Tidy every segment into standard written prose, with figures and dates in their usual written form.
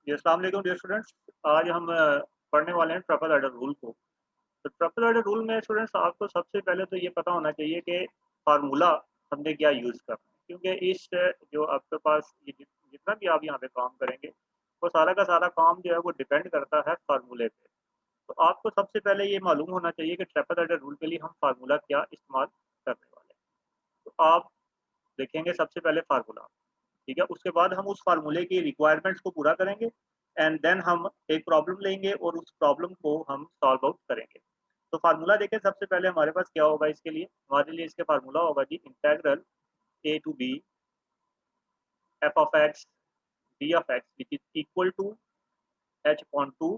जी, अस्सलाम वालेकुम dear students. आज हम पढ़ने वाले हैं ट्रिपल एडर रूल को। तो ट्रिपल एडर रूल में स्टूडेंट्स आपको सबसे पहले तो ये पता होना चाहिए कि फार्मूला हमने क्या यूज़ करना है, क्योंकि इस जो आपके पास ये जितना भी आप यहाँ पे काम करेंगे, वो सारा का सारा काम जो है वो डिपेंड करता है फार्मूले पे। तो आपको सबसे पहले ये मालूम होना चाहिए कि ट्रिपल एडर रूल के लिए हम फार्मूला क्या इस्तेमाल करने वाले हैं। तो आप देखेंगे सबसे पहले फार्मूला, ठीक है? उसके बाद हम उस फ़ॉर्मूले की रिक्वायरमेंट्स को पूरा करेंगे एंड देन हम एक प्रॉब्लम लेंगे और उस प्रॉब्लम को हम सॉल्व आउट करेंगे। तो फ़ॉर्मूला देखें सबसे पहले हमारे पास क्या होगा इसके लिए? हमारे लिए इसका फ़ॉर्मूला होगा जी integral a to b f of x d of x which is equal to h upon 2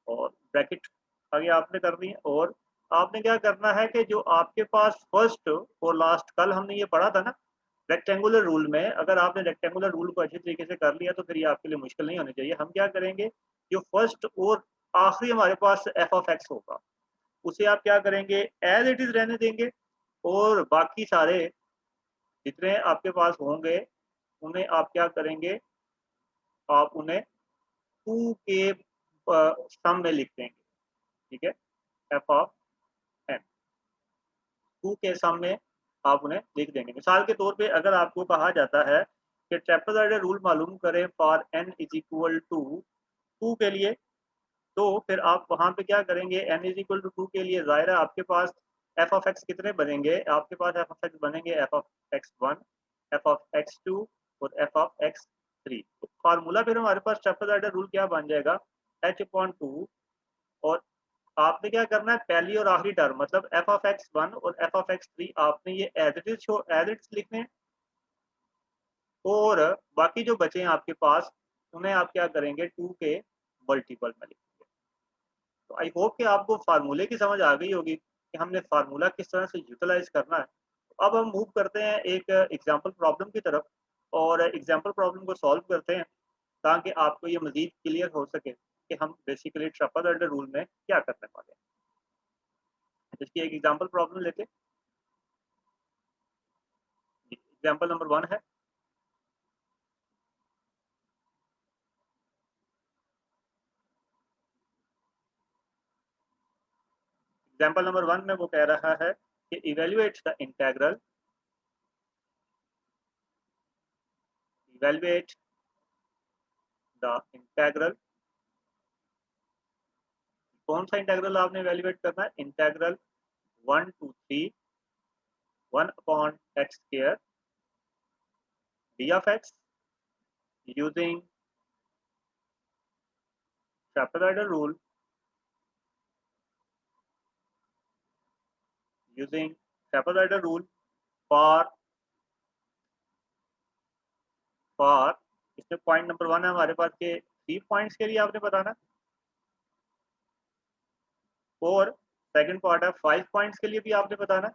और ब्रैकेट आगे आपने करनी है। और आपने क्या करना है कि जो आपके पास फर्स्ट और लास्ट कल हमने ये पढ़ा था ना रेक्टेंगुलर रूल में, अगर आपने रेक्टेंगुलर रूल को अच्छे तरीके से कर लिया तो फिर ये आपके लिए मुश्किल नहीं होनी चाहिए। हम क्या करेंगे, जो फर्स्ट और आखिरी हमारे पास एफ ऑफ एक्स होगा उसे आप क्या करेंगे, एज इट इज रहने देंगे और बाकी सारे जितने आपके पास होंगे उन्हें आप क्या करेंगे, आप उन्हें टू के सम में लिख देंगे, ठीक है? एफ ऑफ एन टू के सम में आप उन्हें लिख देंगे। मिसाल के तौर पे अगर आपको कहा जाता है कि ट्रेपेजॉइडल रूल मालूम करें for n is equal to 2 के लिए, तो फिर आप वहाँ पे क्या करेंगे, n इज इक्वल टू 2 के लिए ज़ाहिर है आपके पास एफ ऑफ एक्स कितने बनेंगे, आपके पास एफ ऑफ एक्स बनेंगे f of x one, f of x two और एफ ऑफ एक्स थ्री। तो फार्मूला फिर हमारे पास ट्रेपेजॉइडल रूल क्या बन जाएगा, एच अपॉन टू और आपने क्या करना है, पहली और आखिरी टर्म मतलब एफ ऑफ एक्स वन और एफ ऑफ एक्स थ्री आपने ये as it is as it लिखने हैं और बाकी जो बचे हैं आपके पास उन्हें आप क्या करेंगे, टू के मल्टीपल में लिखेंगे। तो आई होप कि आपको फार्मूले की समझ आ गई होगी कि हमने फार्मूला किस तरह से यूटिलाइज करना है। तो अब हम मूव करते हैं एक एग्जाम्पल प्रॉब्लम की तरफ और एग्जाम्पल प्रॉब्लम को सॉल्व करते हैं ताकि आपको ये मजीद क्लियर हो सके कि हम बेसिकली ट्रिपल रूल में क्या करने वाले हैं। इसकी एक एग्जाम्पल प्रॉब्लम लेते हैं। एग्जाम्पल नंबर वन है, एग्जाम्पल नंबर वन में वो कह रहा है कि evaluate the integral, evaluate the integral. कौन सा इंटेग्रल आपने इवेल्युएट करना है, integral one two three one upon x square D of x using trapezoidal rule, using trapezoidal rule for for इसमें पॉइंट नंबर वन है हमारे पास के थ्री पॉइंट्स के लिए आपने बताना और सेकंड पार्ट है फाइव पॉइंट्स के लिए भी आपने बताना।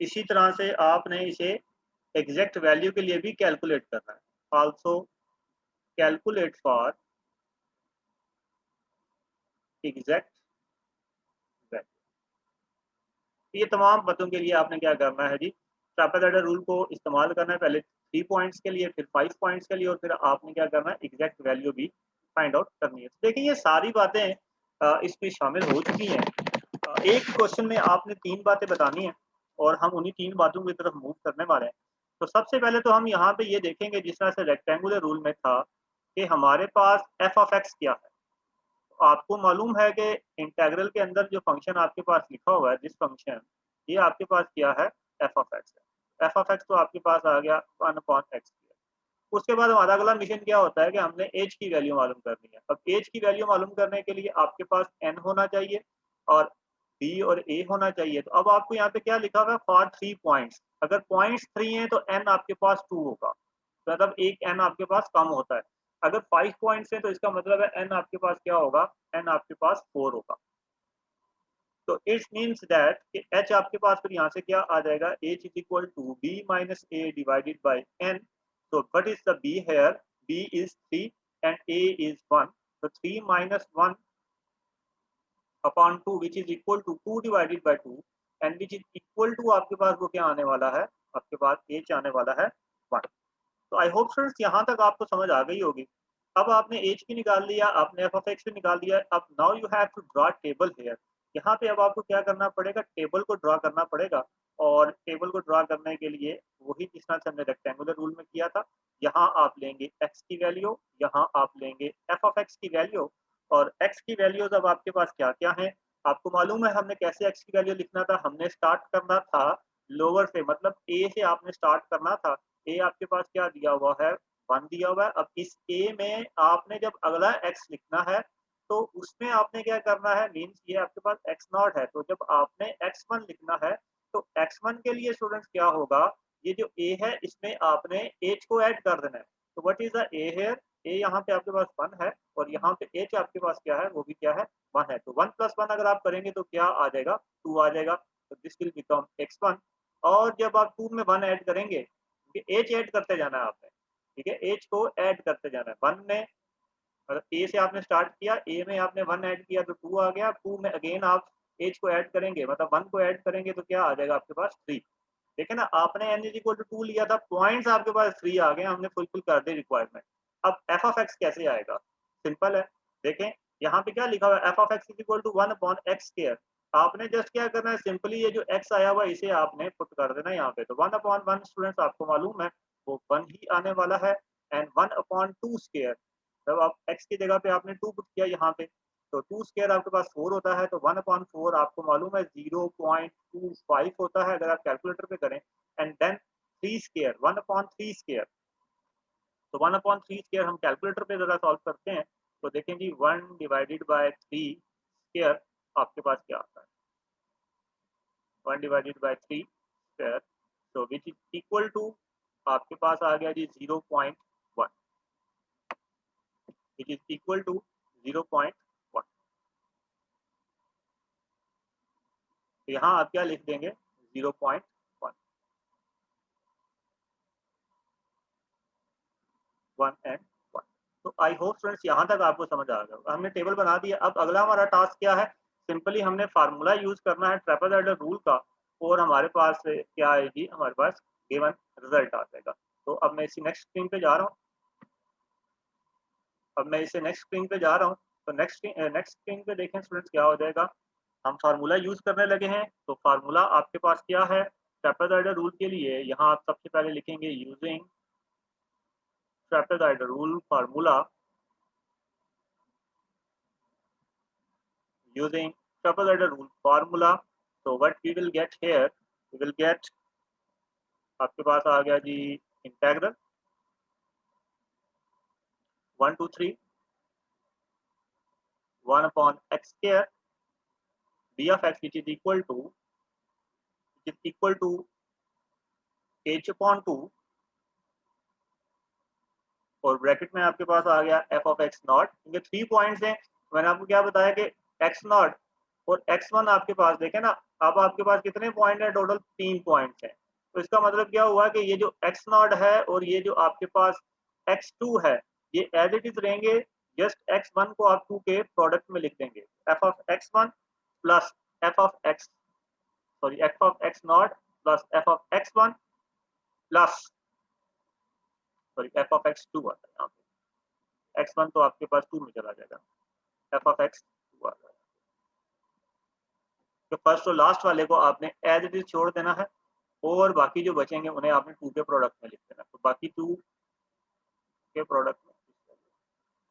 इसी तरह से आपने इसे एग्जैक्ट वैल्यू के लिए भी कैलकुलेट करना है। Also calculate for exact value. ये तमाम बातों के लिए आपने क्या करना है जी, ट्रापेजॉइडल रूल को इस्तेमाल करना है, पहले थ्री पॉइंट्स के लिए फिर फाइव पॉइंट्स के लिए और फिर आपने क्या करना है, एग्जैक्ट वैल्यू भी फाइंड आउट करनी है। तो देखिए ये सारी बातें इसमें शामिल हो चुकी हैं। एक क्वेश्चन में आपने तीन बातें बतानी है और हम उन्हीं तीन बातों की तरफ मूव करने वाले हैं। तो सबसे पहले तो हम यहाँ पे ये देखेंगे जिस तरह से रेक्टेंगुलर रूल में था कि हमारे पास एफ ऑफ एक्स क्या है। तो आपको मालूम है कि इंटेग्रल के अंदर जो फंक्शन आपके पास लिखा हुआ है, जिस फंक्शन ये आपके पास क्या है, एफ ऑफ एक्स है। एफ ऑफ एक्स तो आपके पास आ गया वन अपॉन एक्स। उसके बाद हमारा अगला मिशन क्या होता है कि हमने एज की वैल्यू मालूम करनी है। अब एज की वैल्यू मालूम करने के लिए आपके पास एन होना चाहिए और बी और ए होना चाहिए। तो अब आपको यहाँ पे क्या लिखा हुआ है, फॉर थ्री पॉइंट्स। अगर पॉइंट्स थ्री हैं तो एन आपके पास टू होगा, तो मतलब एक एन आपके पास कम होता है। अगर फाइव पॉइंट्स हैं तो इसका मतलब है एन आपके पास क्या होगा, एन आपके पास फोर होगा। तो इट मीन्स दैट कि एच आपके पास फिर यहाँ से क्या आ जाएगा, H is equal to B minus A divided by N. तो what is the B here, B is three and A is one. तो three minus one upon two which is equal to two divided by two and which is equal to आपके पास वो क्या आने वाला है, आपके पास एच आने वाला है 1। तो आई होप स्टूडेंट्स यहाँ तक आपको समझ आ गई होगी। अब आपने एज की निकाल लिया, आपने एफ ऑफ एक्स भी निकाल लिया। अब now you have to draw table here. यहाँ पे अब आपको क्या करना पड़ेगा, टेबल को ड्रॉ करना पड़ेगा। और टेबल को ड्रॉ करने के लिए वही जिस तरह से हमने रेक्टेंगुलर रूल में किया था, यहाँ आप लेंगे एक्स की वैल्यू, यहाँ आप लेंगे एफ ऑफ एक्स की वैल्यू। और एक्स की वैल्यूज अब आपके पास क्या क्या है, आपको मालूम है हमने कैसे एक्स की वैल्यू लिखना था। हमने स्टार्ट करना था लोअर से, मतलब ए से आपने स्टार्ट करना था। ए आपके पास क्या दिया हुआ है, 1 दिया हुआ है। अब इस ए में आपने जब अगला एक्स लिखना है तो उसमें आपने क्या करना है, मीन्स ये आपके पास एक्स नॉट है, तो जब आपने x1 लिखना है तो x1 के लिए स्टूडेंट्स क्या होगा, ये जो a है इसमें आपने एज को ऐड कर देना है। तो what is the a here, a यहाँ पे आपके पास 1 है और यहाँ पे एज आपके पास क्या है, वो भी क्या है, 1 है। तो 1 + 1 अगर आप करेंगे तो क्या आ जाएगा, 2 आ जाएगा। तो दिस विल बिकम x1। और जब आप 2 में 1 ऐड करेंगे, एज ऐड करते जाना है आपने, ठीक है, एज को ऐड करते जाना है। 1 में मतलब ए से आपने स्टार्ट किया, ए में आपने 1 ऐड किया तो 2 आ गया। 2 में अगेन आप एज को ऐड करेंगे, मतलब 1 को ऐड करेंगे तो क्या आ जाएगा आपके पास 3। देखे ना, आपने n = 2 लिया था, पॉइंट्स आपके पास 3 आ गए, हमने फुलफिल कर दी रिक्वायरमेंट। अब एफ ऑफ एक्स कैसे आएगा, सिंपल है। देखें यहाँ पे क्या लिखा हुआ है, एफ ऑफ एक्स = 1/x²। आपने जस्ट क्या करना है, सिंपली ये जो x आया हुआ इसे आपने पुट कर देना यहाँ पे। तो 1/1 स्टूडेंट्स आपको मालूम है वो 1 ही आने वाला है। एंड 1/2², जब आप x की जगह पे आपने 2 पुट किया यहाँ पे, तो 2² आपके पास 4 होता है। तो 1/4 आपको मालूम है 0.25 होता है अगर आप कैलकुलेटर पे करें। And then 3², 1/3²। तो 1/3² हम कैलकुलेटर पे जरा सॉल्व करते हैं तो देखें जी 1/3² आपके पास क्या आता है, 1/3², तो विच इज इक्वल टू आपके पास आ गया जी 0.1, विच इज इक्वल टू 0.1। तो यहाँ आप क्या लिख देंगे, 0.1, 1 एंड 1। तो आई होप स्टूडेंट्स यहाँ तक आपको समझ आ गया। हमने टेबल बना दिया। अब अगला हमारा टास्क क्या है, सिंपली हमने फार्मूला यूज करना है ट्रेपेजॉइडल रूल का, और हमारे पास क्या आएगी, हमारे पास गिवन रिजल्ट आ जाएगा। तो अब मैं इसी नेक्स्ट स्क्रीन पे जा रहा हूँ। अब मैं इसे नेक्स्ट स्क्रीन पे जा रहा हूँ। तो नेक्स्ट स्क्रीन पे देखें स्टूडेंट्स क्या हो जाएगा, हम फार्मूला यूज करने लगे हैं। तो फार्मूला आपके पास क्या है, ट्रेपेजॉइडल रूल के लिए यहाँ आप सबसे पहले लिखेंगे using trapezoidal rule formula, using trapezoidal rule formula. So what we will get here, we will get आपके पास आ गया जी integral 1 to 3 1/x² b of x which is equal to h/2, और ब्रैकेट में आपके पास आ गया एफ ऑफ एक्स नॉट। इनके 3 points हैं। मैंने आपको क्या बताया कि एक्स नॉट और x1 आपके पास देखें ना, अब आपके पास कितने पॉइंट है, टोटल 3 पॉइंट्स हैं। तो इसका मतलब क्या हुआ कि ये जो x नॉट है और ये जो आपके पास x2 है, ये एज इट इज रहेंगे। जस्ट x1 को आप 2 के प्रोडक्ट में लिख देंगे, F of x1 plus F of x sorry F of x not plus F of x1 plus sorry F of x2 आता है यहाँ पे। x1 तो आपके पास 2 में चला जाएगा, एफ ऑफ x2 आ जाएगा। तो फर्स्ट और लास्ट वाले को आपने एज इट इज छोड़ देना है, और बाकी जो बचेंगे उन्हें आपने 2 के प्रोडक्ट में लिख देना। तो बाकी 2 के प्रोडक्ट में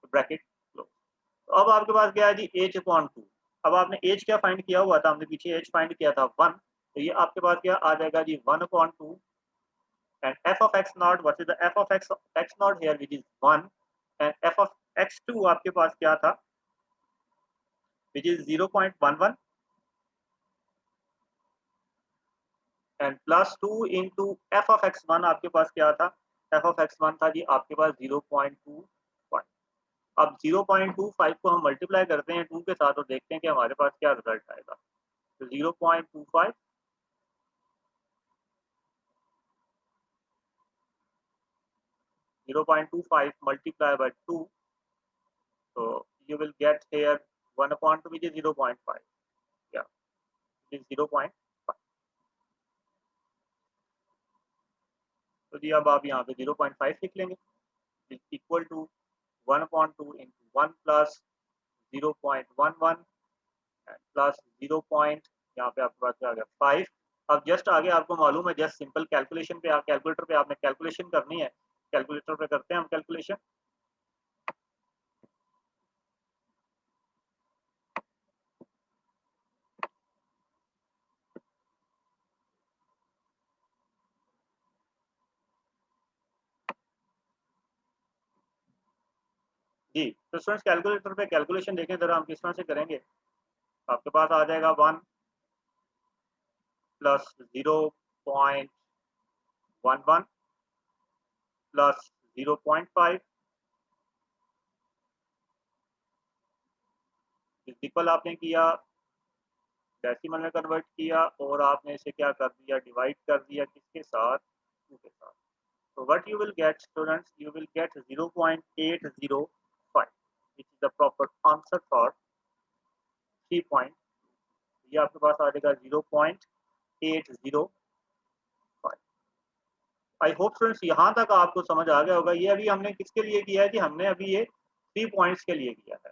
तो ब्रैकेट क्लोज। तो अब आपके पास क्या है जी h/2। अब आपने एज क्या फाइंड किया हुआ था, हमने पीछे एज फाइंड किया था 1, तो ये आपके पास क्या आ जाएगा जी 1/2। And F of x not, what is the F of x not here which is 1, and F of x2 आपके पास क्या था, which is 0.11, and plus 2 into F of x1 आपके पास क्या था, एफ ऑफ x1 था जी आपके पास 0.25। अब 0.25 को हम मल्टीप्लाई करते हैं 2 के साथ और देखते हैं कि हमारे पास क्या रिजल्ट आएगा। तो 0.25 multiplied by 2, so you will get here 1/2 which is 0.5, yeah, it is 0.5। तो जी अब आप यहाँ पे 0.5 लिख लेंगे, equal to 1/2 into 1 plus 0.11 plus 0 point, यहाँ पे आपके पास क्या आ गया 5। अब जस्ट आगे आपको मालूम है, जस्ट सिंपल कैलकुलेशन पे, आप कैलकुलेटर पे आपने कैलकुलेशन करनी है, कैलकुलेटर पे करते हैं हम कैलकुलेशन। जी तो स्टूडेंट्स कैलकुलेटर पे कैलकुलेशन देखें जरा हम किस तरह से करेंगे। आपके पास आ जाएगा 1 प्लस 0.11 प्लस 0.5 इक्वल आपने किया, डेसिमल में कन्वर्ट किया और आपने इसे क्या कर दिया, डिवाइड कर दिया किसके साथ, 2 के साथ। So what you will get students, you will get 0.805 which is the proper answer for 3 point। ये आपके पास आ जाएगा 0.805। आई होप स्टूडेंट्स यहाँ तक आपको समझ आ गया होगा। ये अभी हमने किसके लिए किया है कि हमने अभी ये 3 पॉइंट्स के लिए किया है,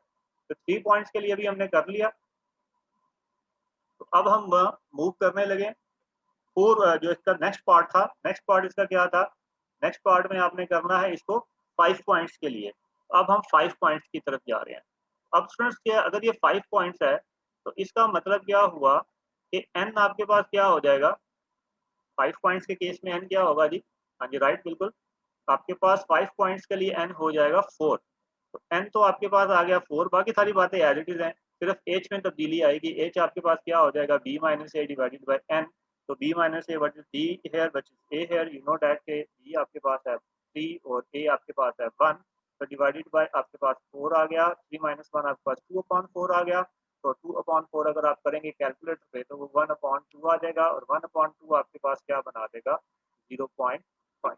तो 3 पॉइंट्स के लिए अभी हमने कर लिया। तो अब हम मूव करने लगे फोर, जो इसका नेक्स्ट पार्ट था, नेक्स्ट पार्ट इसका क्या था, नेक्स्ट पार्ट में आपने करना है इसको 5 पॉइंट्स के लिए। अब हम 5 पॉइंट्स की तरफ जा रहे हैं। अब स्टूडेंट्स क्या, अगर ये 5 पॉइंट्स है तो इसका मतलब क्या हुआ कि एन आपके पास क्या हो जाएगा, 5 पॉइंट्स के केस में एन क्या होगा जी, हाँ जी राइट बिल्कुल, आपके पास 5 पॉइंट्स के लिए एन हो जाएगा 4। तो एन तो आपके पास आ गया 4, बाकी सारी बातें एज इट इज हैं, सिर्फ एच में तब्दीली आएगी। एच आपके पास क्या हो जाएगा, B minus A divided by N. तो B minus A what is B here which is A here, you know that के बी आपके पास है 3 और ए आपके पास है 1, तो डिवाइडेड बाय आपके पास 4 आ गया, 3 माइनस 1 आपके पास 2/4 आ गया। तो 2/4 अगर आप करेंगे कैलकुलेटर पे तो वो 1/2 आ जाएगा, और 1/2 आपके पास क्या बना देगा 0.5।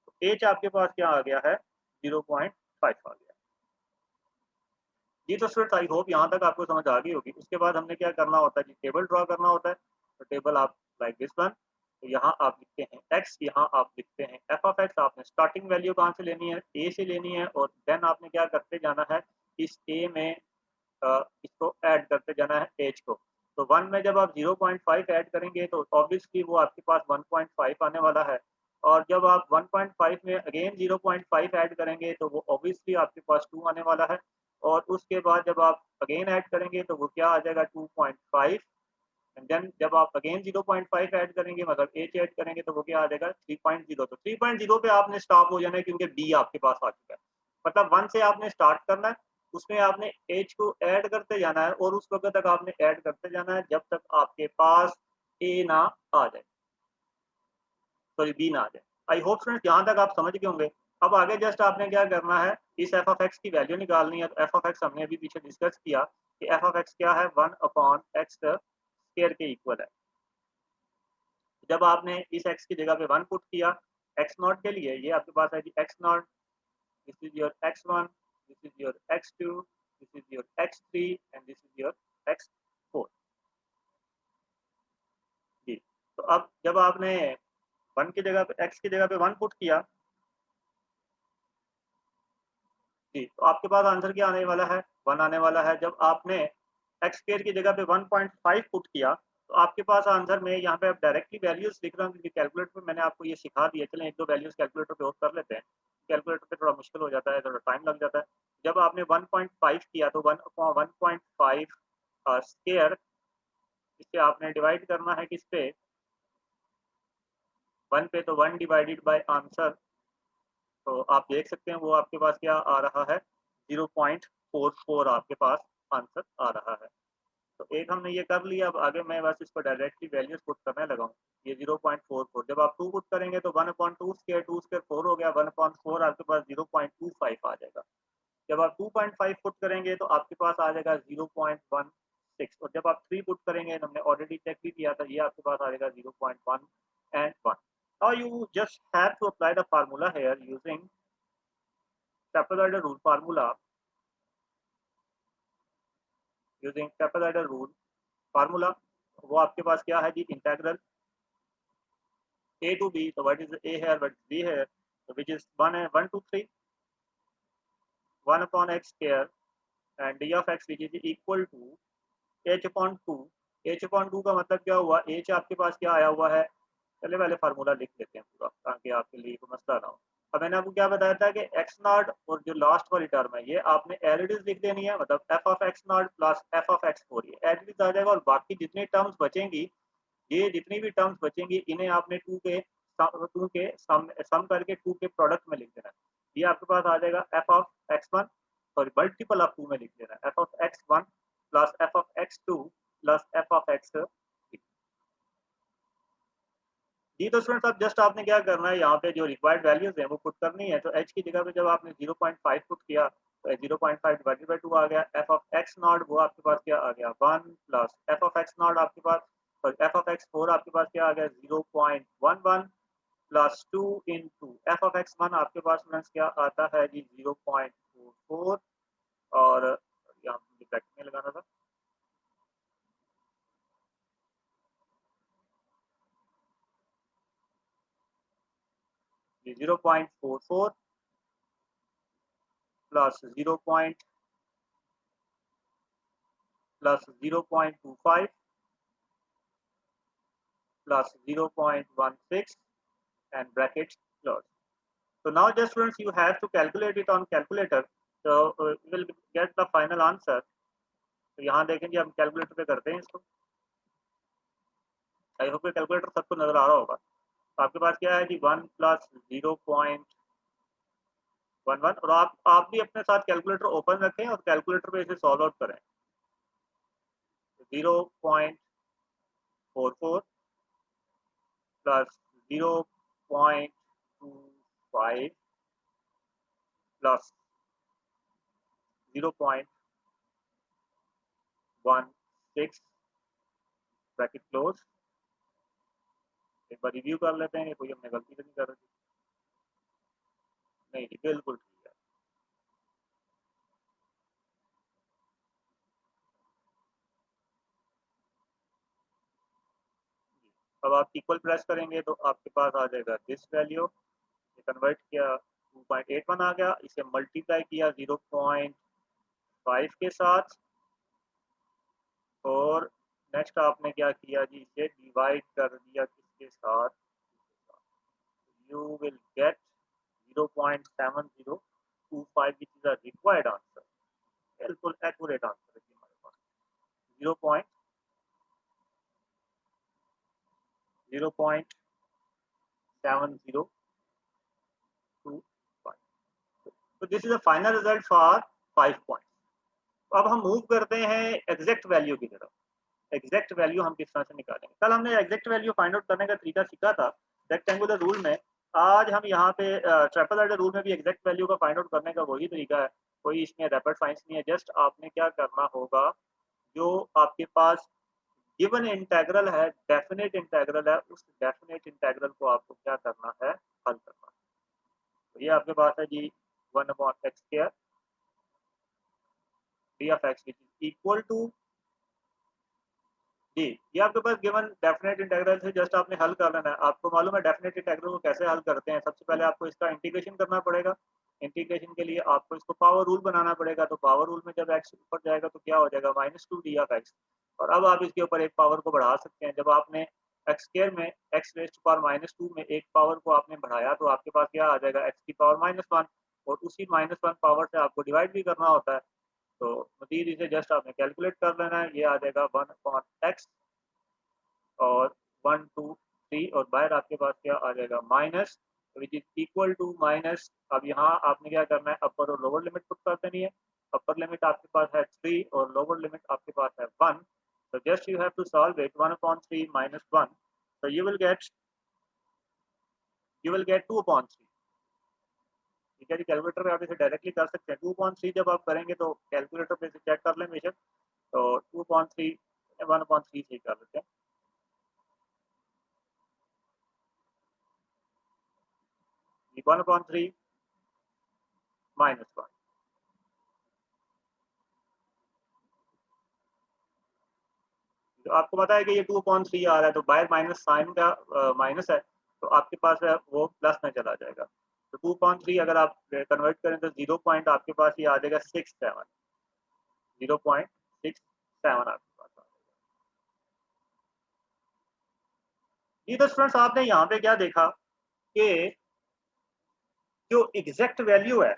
तो एच आपके पास क्या आ गया है 0.5 आ गया। जी तो स्टूडेंट्स आई होप यहाँ तक आपको समझ आ गई होगी। उसके बाद हमने क्या करना होता है जी, टेबल ड्रॉ करना होता है। तो टेबल आप लाइक दिस वन, तो यहाँ आप लिखते हैं x, यहाँ आप लिखते हैं f ऑफ x। आपने स्टार्टिंग वैल्यू कहाँ से लेनी है, a से लेनी है, और देन आपने क्या करते जाना है, इस a में इसको ऐड करते जाना है h को। तो 1 में जब आप 0.5 ऐड करेंगे तो ऑब्वियसली वो आपके पास 1.5 आने वाला है, और जब आप 1.5 में अगेन 0.5 ऐड करेंगे तो वो ऑब्वियसली आपके पास 2 आने वाला है, और उसके बाद जब आप अगेन ऐड करेंगे तो वो क्या आ जाएगा 2.5, एंड देन जब आप अगेन 0.5 ऐड करेंगे मतलब h ऐड करेंगे तो वो क्या आ जाएगा 3.0। तो 3.0 पे आपने स्टॉप हो जाना है क्योंकि b आपके पास आ चुका है। मतलब 1 से आपने स्टार्ट करना है, उसमें आपने h को ऐड करते जाना है, और उस वक्त तक आपने ऐड करते जाना है जब तक आपके पास a ना आ जाए, सॉरी b ना आ जाए। आई होप स्टूडेंट्स यहाँ तक आप समझ गए होंगे। अब आगे जस्ट आपने क्या करना है, इस f ऑफ x की वैल्यू निकालनी है। तो f ऑफ x हमने अभी पीछे डिस्कस किया कि f ऑफ x क्या है, 1/x स्क्वायर के इक्वल है। जब आपने इस x की जगह पे 1 पुट किया x नॉट के लिए, ये आपके पास है जी x not, this is your x1, this is your x2, this is your x3 and this is your x4 जी। तो अब जब आपने 1 की जगह पे x की जगह पे 1 पुट किया जी, तो आपके पास आंसर क्या आने वाला है, 1 आने वाला है। जब आपने x स्क्वायर की जगह पे 1.5 पुट किया तो आपके पास आंसर में, यहाँ पे आप डायरेक्टली वैल्यूज लिख रहा हूँ क्योंकि कैलकुलेटर पे मैंने आपको ये सिखा दिया। चलें एक दो वैल्यूज कैलकुलेटर पे और कर लेते हैं, कैलकुलेटर पे थोड़ा मुश्किल हो जाता है, थोड़ा टाइम लग जाता है। जब आपने 1.5 किया तो 1/1.5 स्क्वायर, इसे आपने डिवाइड करना है किस पे, 1 पे, तो 1 डिवाइडेड बाय आंसर। तो आप देख सकते हैं वो आपके पास क्या आ रहा है 0.44 आपके पास आंसर आ रहा है। तो एक हमने ये कर लिया। अब आगे मैं बस इसको डायरेक्टली वैल्यूज पुट करने लगा हूँ। ये 0.44, जब आप 2 पुट करेंगे तो 1/2 स्क्वायर, 2 स्क्वायर 4 हो गया, 1/4 आपके पास 0.25 आ जाएगा। जब आप 2.5 पुट करेंगे तो आपके पास आ जाएगा 0.16, और जब आप 3 पुट करेंगे, हमने ऑलरेडी चेक भी किया था, ये आपके पास आ जाएगा 0.1 and 1। Now you just have to apply the formula here using trapezoidal rule formula, using trapezoidal rule formula। वो आपके पास क्या है जी, integral A to B. So what is A here? What is B here? So which is 1, 2, 3. 1 upon x square and d of x which is equal to h upon 2. h upon 2 का मतलब क्या हुआ? h आपके पास क्या आया हुआ है? चलिए पहले फार्मूला लिख लेते हैं पूरा ताकि आपके लिए कोई मसला ना हो। अब मैंने आपको क्या बताया था कि एक्स नॉट और जो लास्ट वाली टर्म है ये आपने एज इट इज लिख देनी है, मतलब f of x not plus F of x 4 ये एज इट इज आ जाएगा। और बाकी जितनी टर्म्स बचेंगी, ये जितनी भी टर्म्स बचेंगी इन्हें आपने टू के सम करके टू के प्रोडक्ट में लिख देना है। ये आपके पास आ जाएगा F of x one, sorry multiple of two में लिख देना है, F of x one plus F of x two plus F of X. जी तो स्टूडेंट्स अब जस्ट आपने क्या करना है, यहाँ पे जो रिक्वायर्ड वैल्यूज हैं वो पुट करनी है। तो एच की जगह पे जब आपने 0.5 पुट किया तो 0.5 डिवाइडेड बाई 2 आ गया। एफ ऑफ एक्स नॉट वो आपके पास क्या आ गया 1 plus F of x not आपके पास, सॉरी एफ ऑफ एक्स 4 आपके पास क्या आ गया 0.11 plus 2 into F of x 1 आपके पास स्टूडेंट्स क्या आता है जी 0.44। और यहाँ ब्रैकेट में लगाना था 0.44 plus 0.25 plus 0.16 and brackets close. So now just students you have to calculate it on calculator. So you will get the final answer. तो यहाँ देखेंगे हम कैलकुलेटर पे करते हैं इसको। आई होप कैलकुलेटर सबको नजर आ रहा होगा। तो आपके पास क्या है जी 1 प्लस 0.11 और आप भी अपने साथ कैलकुलेटर ओपन रखें और कैलकुलेटर पे इसे सॉल्व आउट करें। 0.44 प्लस 0.25 प्लस 0.16 ब्रैकेट क्लोज। एक बार रिव्यू कर लेते हैं, कोई हमने गलती तो नहीं कर रही? नहीं, बिल्कुल ठीक है। अब आप इक्वल प्रेस करेंगे तो आपके पास आ जाएगा दिस वैल्यू। ये कन्वर्ट किया 2.81 आ गया, इसे मल्टीप्लाई किया 0.5 के साथ और नेक्स्ट आपने क्या किया जी इसे डिवाइड कर दिया किसके साथ, you will get 0.7025 which is the required answer, बिल्कुल accurate answer है हमारे पास 0.7025। तो this is the final result for 5 points. अब हम मूव करते हैं एग्जैक्ट वैल्यू की तरफ। एग्जैक्ट वैल्यू हम किस तरह से निकालेंगे? कल हमने एग्जैक्ट वैल्यू फाइंड आउट करने का तरीका सीखा था रेक्टेंगुलर रूल में। आज हम यहाँ पे ट्रिपल एडर रूल में भी एग्जैक्ट वैल्यू का फाइंड आउट करने का वही तरीका है, कोई इसमें रैपिड साइंस नहीं है। जस्ट आपने क्या करना होगा, जो आपके पास गिवन इंटेग्रल है, डेफिनेट इंटेग्रल है, उस डेफिनेट इंटेग्रल को आपको क्या करना है, हल करना है। तो ये आपके पास है जी 1/x² d of x which is equal to जी। ये आपके पास गिवन डेफिनेट इंटीग्रल है, जस्ट आपने हल कर लेना है। आपको मालूम है डेफिनेट इंटीग्रल को कैसे हल करते हैं? सबसे पहले आपको इसका इंटीग्रेशन करना पड़ेगा। इंटीग्रेशन के लिए आपको इसको पावर रूल बनाना पड़ेगा। तो पावर रूल में जब x ऊपर जाएगा तो क्या हो जाएगा -2 d ऑफ x। और अब आप इसके ऊपर एक पावर को बढ़ा सकते हैं। जब आपने एक्स स्क्वायर में एक्स रेज़्ड टू पावर -2 में एक पावर को आपने बढ़ाया तो आपके पास क्या आ जाएगा x की पावर -1 और उसी -1 पावर से आपको डिवाइड भी करना होता है। तो मजीद इसे जस्ट आपने कैलकुलेट कर लेना है। ये आ जाएगा 1/x और 1 2 3 और बाहर आपके पास क्या आ जाएगा minus which is equal to minus. अब यहाँ आपने क्या करना है, अपर और लोअर लिमिट पुट कर देनी है। अपर लिमिट आपके पास है 3 और लोअर लिमिट आपके पास है 1। so just you have to solve it 1/3 minus 1, so you will get 2/3। ठीक है जी, कैलकुलेटर पे आप इसे डायरेक्टली कर सकते हैं। 2/3 जब आप करेंगे तो कैलकुलेटर पे चेक कर लें बेशक। तो 2/3 1/3 से कर लेते हैं। 1/3 -1। तो आपको पता है कि ये 2/3 आ रहा है तो बाहर माइनस साइन का माइनस है, तो आपके पास वो प्लस में चला जाएगा। तो 2.3 अगर आप कन्वर्ट करें तो 0 पॉइंट आपके पास ये आ जाएगा 67, 0.67 आपके पास आ जाएगा। जी तो स्टूडेंट्स आपने यहाँ पे क्या देखा कि जो एग्जैक्ट वैल्यू है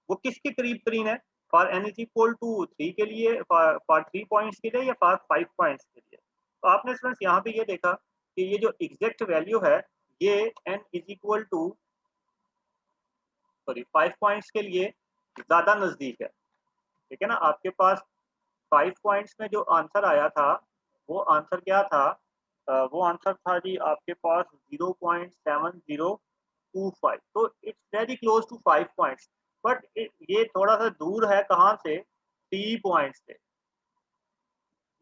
वो किसके करीब करीब है, for n is equal to 3 के लिए, फॉर 3 पॉइंट्स के लिए या फॉर 5 पॉइंट्स के लिए। तो आपने स्टूडेंट्स यहाँ पे ये देखा कि ये जो एग्जैक्ट वैल्यू है ये n is equal to sorry 5 points के लिए ज्यादा नजदीक है। ठीक है ना, आपके पास 5 पॉइंट्स में जो आंसर आया था वो आंसर क्या था, वो आंसर था जी आपके पास 0.7025। तो it's very close to 5 points, but ये थोड़ा सा दूर है कहाँ से, 3 पॉइंट से।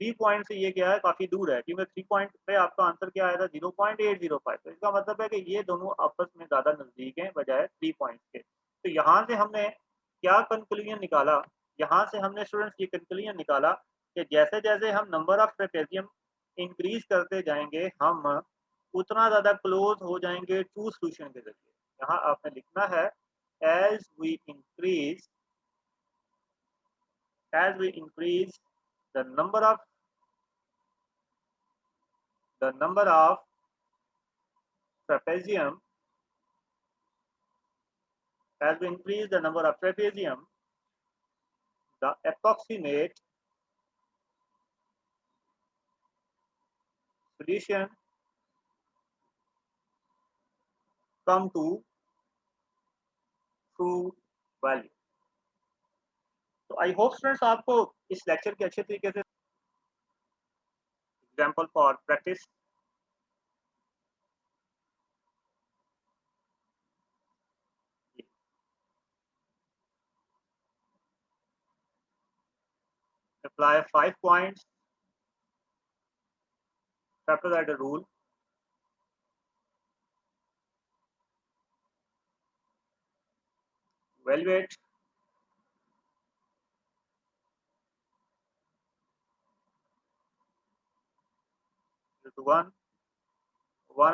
3 पॉइंट से ये क्या है, काफी दूर है, क्योंकि 3 पॉइंट पे आपका आंसर क्या आया था 0.805। तो इसका मतलब है कि ये दोनों आपस में ज्यादा नजदीक हैं बजाय 3 पॉइंट के। तो यहाँ से हमने क्या कंक्लूजन निकाला, यहाँ से हमने स्टूडेंट्स ये कंक्लूजन निकाला कि जैसे जैसे हम नंबर ऑफ ट्रेपेजियम इंक्रीज करते जाएंगे हम उतना ज्यादा क्लोज हो जाएंगे टू सोल्यूशन के जरिए। यहाँ आपने लिखना है as we increase as we increase the number of trapezium as we increase the number of trapezium, the approximate solution come to true value। तो आई होप स्टूडेंट्स आपको इस लेक्चर के अच्छे तरीके से example for practice apply 5 points trapezoidal rule, evaluate to 1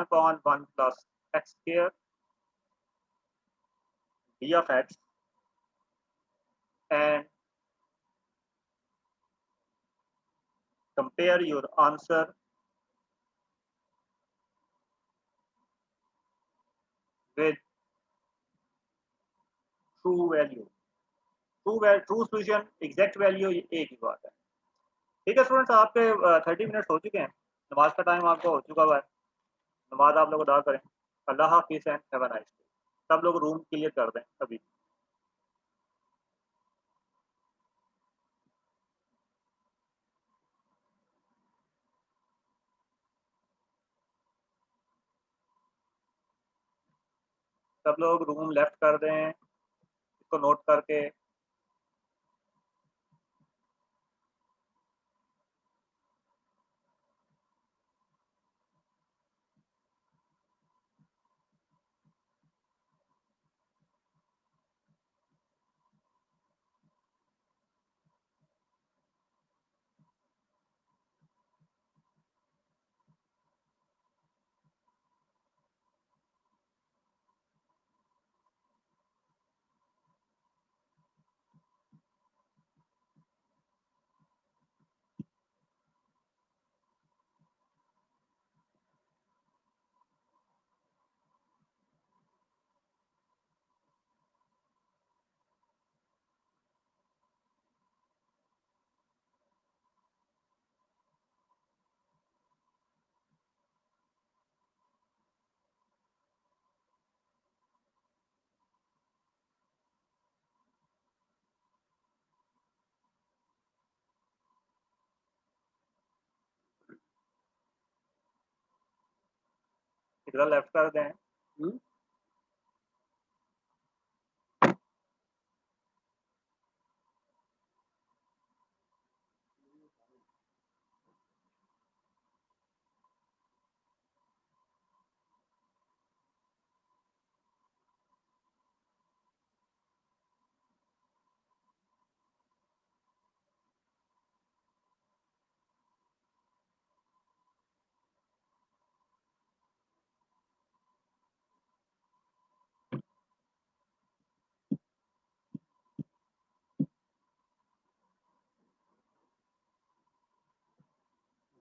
upon 1 plus x square d of x, and compare your answer with true value। True solution exact value एक ही बात है। ठीक है स्टूडेंट्स, आपके 30 मिनट्स हो चुके हैं, नमाज का टाइम आपका हो चुका हुआ है, नमाज आप लोग अदा करें। अल्लाह हाफिज़ and have a nice day. सब लोग रूम क्लियर कर दें अभी। सब लोग रूम लेफ्ट कर दें इसको नोट करके। इधर लेफ्ट कर दें।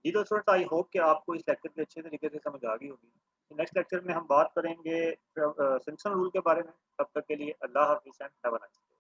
जी तो स्टूडेंट्स आई होप कि आपको इस लेक्चर की अच्छे तरीके से समझ आ गई होगी। नेक्स्ट लेक्चर में हम बात करेंगे सिम्पसन रूल के बारे में। तब तक के लिए अल्लाह हाफ़िज़ and have a nice day.